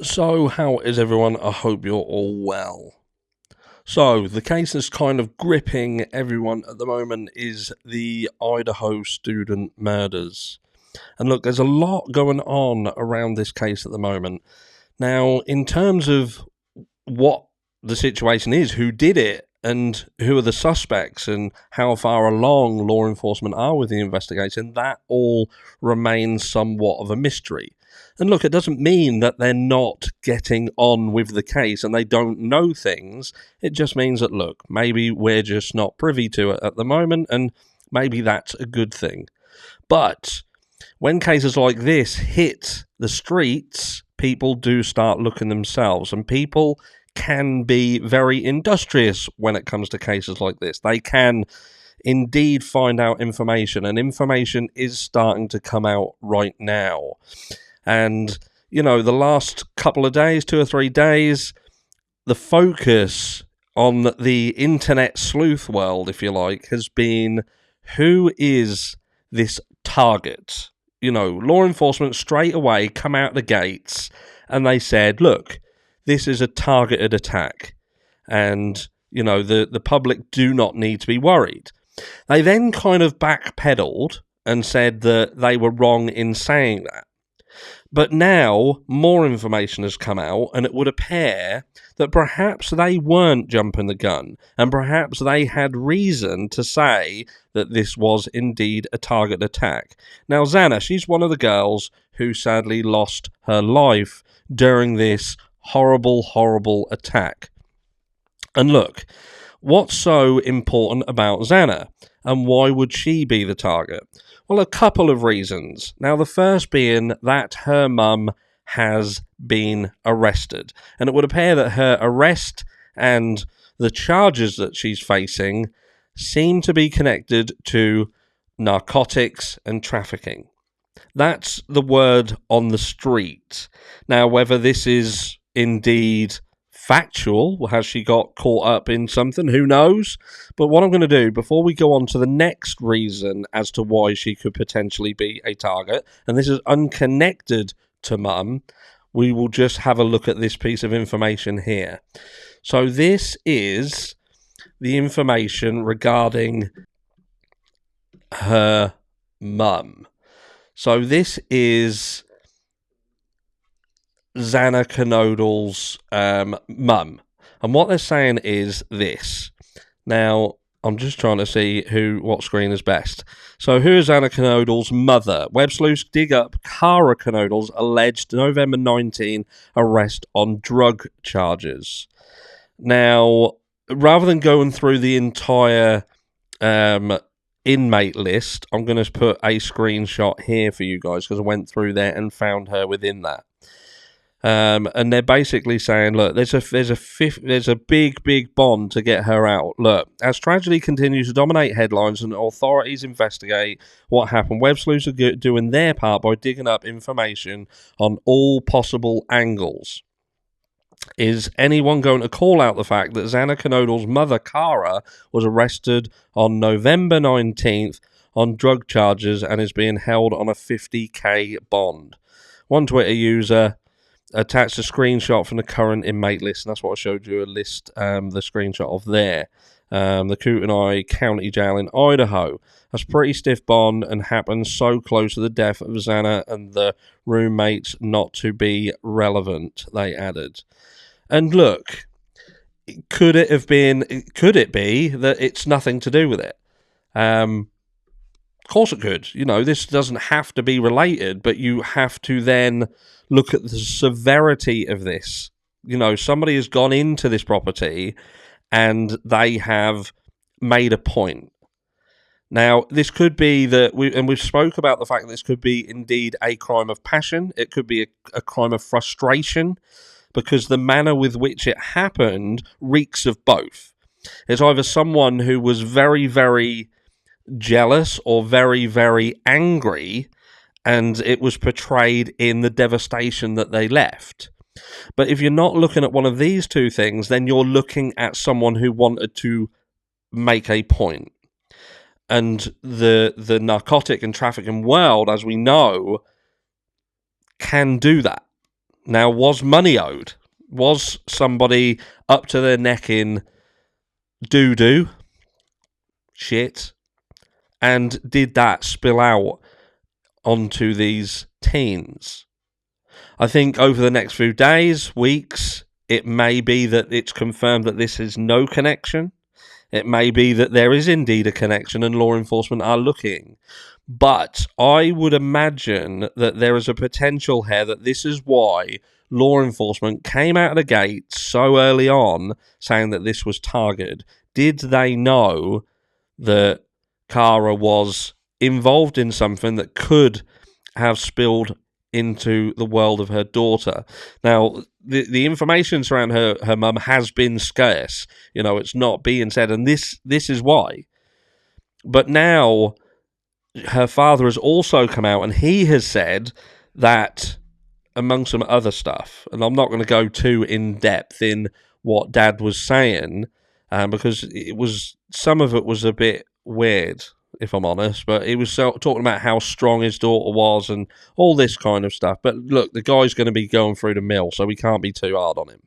So, how is everyone? I hope you're all well. So, the case that's kind of gripping everyone at the moment is the Idaho student murders. And look, there's a lot going on around this case at the moment. Now, in terms of what the situation is, who did it, and who are the suspects, and how far along law enforcement are with the investigation, that all remains somewhat of a mystery. And look, it doesn't mean that they're not getting on with the case and they don't know things. It just means that, look, maybe we're just not privy to it at the moment, and maybe that's a good thing. But when cases like this hit the streets, people do start looking themselves, and people can be very industrious when it comes to cases like this. They can indeed find out information, and information is starting to come out right now. And, you know, the last couple of days, 2 or 3 days, the focus on the internet sleuth world, if you like, has been who is this target? You know, law enforcement straight away come out the gates and they said, look, this is a targeted attack, and, you know, the public do not need to be worried. They then kind of backpedaled and said that they were wrong in saying that. But now more information has come out, and it would appear that perhaps they weren't jumping the gun, and perhaps they had reason to say that this was indeed a target attack. Now, Xana, she's one of the girls who sadly lost her life during this horrible attack. And look, what's so important about Xana, and why would she be the target? Well, a couple of reasons. Now, the first being that her mum has been arrested, and it would appear that her arrest and the charges that she's facing seem to be connected to narcotics and trafficking. That's the word on the street. Now, whether this is indeed factual, has she got caught up in something, who knows? But what I'm going to do before we go on to the next reason as to why she could potentially be a target, and this is unconnected to mum, we will just have a look at this piece of information here. So this is the information regarding her mum. So this is Xana Kernodle's mum. And what they're saying is this. Now, I'm just trying to see what screen is best. So, who is Xana Kernodle's mother? Web sleuths dig up Kara Kernodle's alleged November 19 arrest on drug charges. Now, rather than going through the entire inmate list, I'm going to put a screenshot here for you guys because I went through there and found her within that. And they're basically saying, look, there's a big bond to get her out. Look, as tragedy continues to dominate headlines and authorities investigate what happened, web sleuths are doing their part by digging up information on all possible angles. Is anyone going to call out the fact that Xana Kernodle's mother, Kara, was arrested on November 19th on drug charges and is being held on a $50,000 bond? One Twitter user attached a screenshot from the current inmate list, and that's what I showed you, the screenshot of there. The Kootenai County Jail in Idaho. That's pretty stiff bond and happened so close to the death of Xana and the roommates not to be relevant, they added. And look, could it be that it's nothing to do with it? Of course it could. You know, this doesn't have to be related, but you have to then look at the severity of this. You know, somebody has gone into this property and they have made a point. Now, this could be that we've spoke about the fact that this could be indeed a crime of passion. It could be a crime of frustration, because the manner with which it happened reeks of both. It's either someone who was very jealous or very angry, and it was portrayed in the devastation that they left. But if you're not looking at one of these two things, then you're looking at someone who wanted to make a point. And the narcotic and trafficking world, as we know, can do that. Now, was money owed? Was somebody up to their neck in doo-doo? Shit. And did that spill out onto these teens? I think over the next few days, weeks, it may be that it's confirmed that this is no connection. It may be that there is indeed a connection and law enforcement are looking. But I would imagine that there is a potential here that this is why law enforcement came out of the gate so early on saying that this was targeted. Did they know that Kara was involved in something that could have spilled into the world of her daughter? Now, the information surrounding her mum has been scarce. You know, it's not being said, and this is why. But now her father has also come out and he has said that, among some other stuff, and I'm not going to go too in depth in what Dad was saying, because some of it was a bit weird, if I'm honest, but he was talking about how strong his daughter was and all this kind of stuff. But look, the guy's going to be going through the mill, so we can't be too hard on him.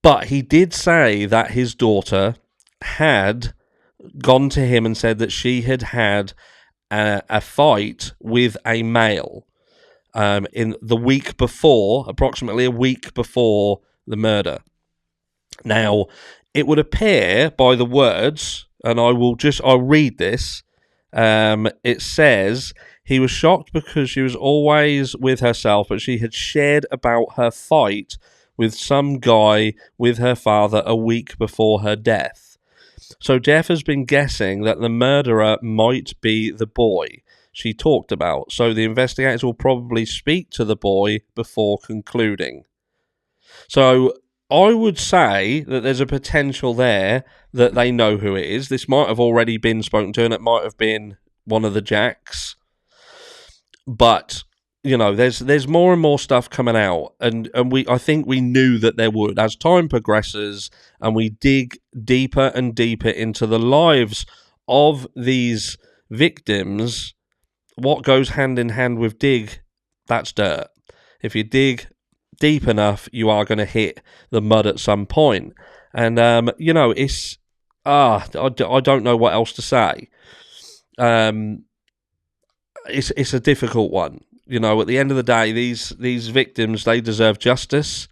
But he did say that his daughter had gone to him and said that she had had a fight with a male in the week before, approximately a week before the murder. Now, it would appear by the words, and I'll read this. It says, he was shocked because she was always with herself, but she had shared about her fight with some guy with her father a week before her death. So Jeff has been guessing that the murderer might be the boy she talked about. So the investigators will probably speak to the boy before concluding. So I would say that there's a potential there that they know who it is. This might have already been spoken to, and it might have been one of the Jacks. But you know, there's more and more stuff coming out, and I think we knew that there would as time progresses, and we dig deeper and deeper into the lives of these victims. What goes hand in hand with dig? That's dirt. If you dig deep enough, you are going to hit the mud at some point. And you know, it's I don't know what else to say. It's a difficult one. You know, at the end of the day, these victims, they deserve justice.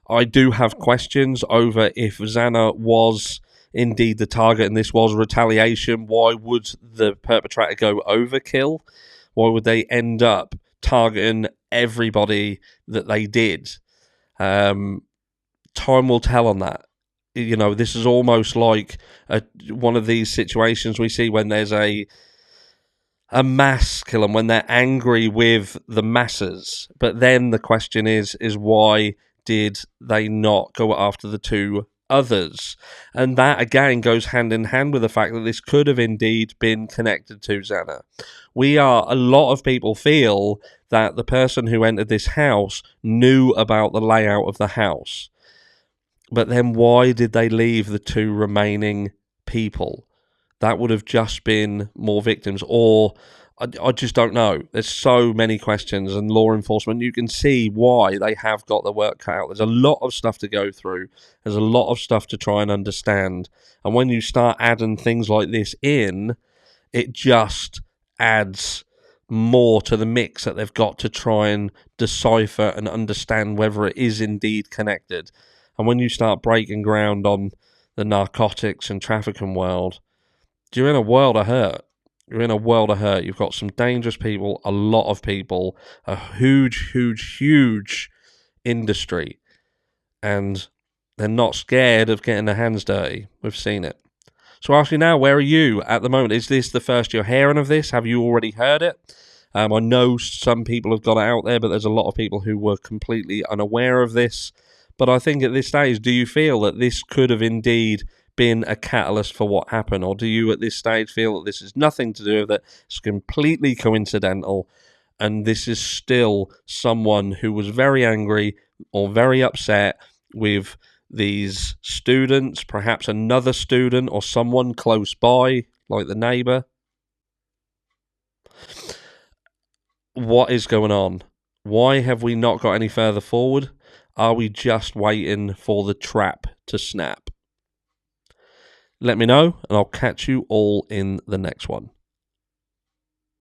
I do have questions over if Xana was indeed the target and this was retaliation. Why would the perpetrator go overkill? Why would they end up targeting everybody that they did? Time will tell on that. You know, this is almost like one of these situations we see when there's a mass kill and when they're angry with the masses. But then the question is why did they not go after the two others? And that again goes hand in hand with the fact that this could have indeed been connected to Xana. A lot of people feel that the person who entered this house knew about the layout of the house. But then why did they leave the two remaining people? That would have just been more victims, or I just don't know. There's so many questions, and law enforcement, you can see why they have got the work cut out. There's a lot of stuff to go through. There's a lot of stuff to try and understand. And when you start adding things like this in, it just adds more to the mix that they've got to try and decipher and understand whether it is indeed connected. And when you start breaking ground on the narcotics and trafficking world, you're in a world of hurt. You're in a world of hurt. You've got some dangerous people, a lot of people, a huge, huge, huge industry. And they're not scared of getting their hands dirty. We've seen it. So actually now, where are you at the moment? Is this the first you're hearing of this? Have you already heard it? I know some people have got it out there, but there's a lot of people who were completely unaware of this. But I think at this stage, do you feel that this could have indeed been a catalyst for what happened? Or do you at this stage feel that this is nothing to do with it, it's completely coincidental, and this is still someone who was very angry or very upset with these students, perhaps another student or someone close by, like the neighbour? What is going on? Why have we not got any further forward? Are we just waiting for the trap to snap? Let me know, and I'll catch you all in the next one.